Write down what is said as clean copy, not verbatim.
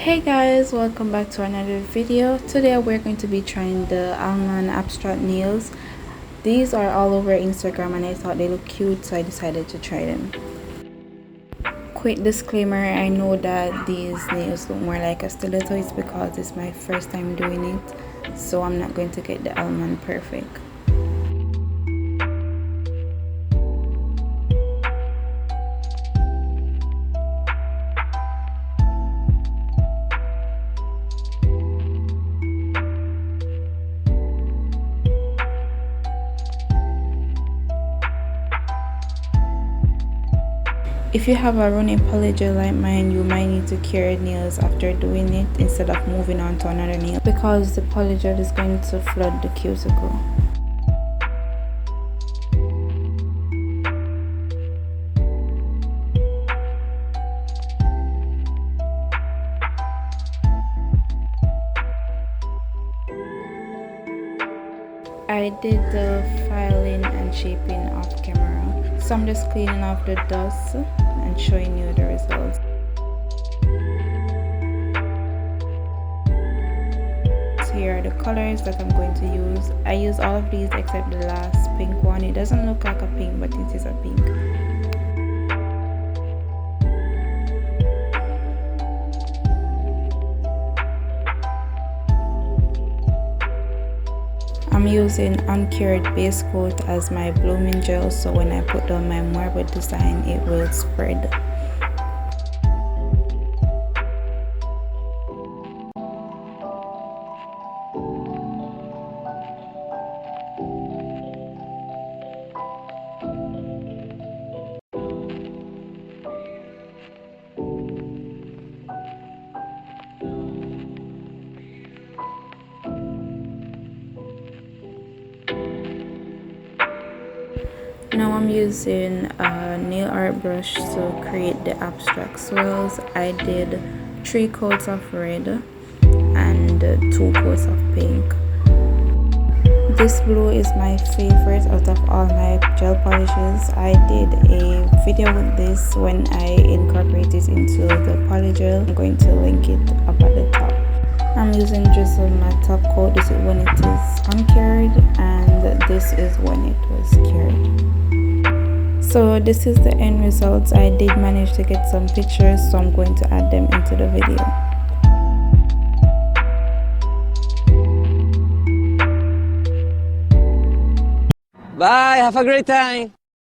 Hey guys, welcome back to another video. Today we're going to be trying the Almond abstract nails. These are all over Instagram and I thought they look cute, so I decided to try them. Quick disclaimer, I know that these nails look more like a stiletto. It's because it's my first time doing it, so I'm not going to get the Almond perfect. If you have a running polygel like mine, you might need to cure nails after doing it instead of moving on to another nail, because the polygel is going to flood the cuticle. I did the filing and shaping off camera, so I'm just cleaning off the dust and showing you the results. So here are the colors that I'm going to use. I use all of these except the last pink one. It doesn't look like a pink, but it is a pink. I'm using uncured base coat as my blooming gel, so when I put down my marble design it will spread. Now I'm using a nail art brush to create the abstract swirls. I did 3 coats of red and 2 coats of pink. This blue is my favorite out of all my gel polishes. I did a video with this when I incorporated it into the polygel. I'm going to link it up at the top. I'm using drizzle my top coat. This is when it is uncured and this is when it was cured. So this is the end results. I did manage to get some pictures, so I'm going to add them into the video. Bye, have a great time.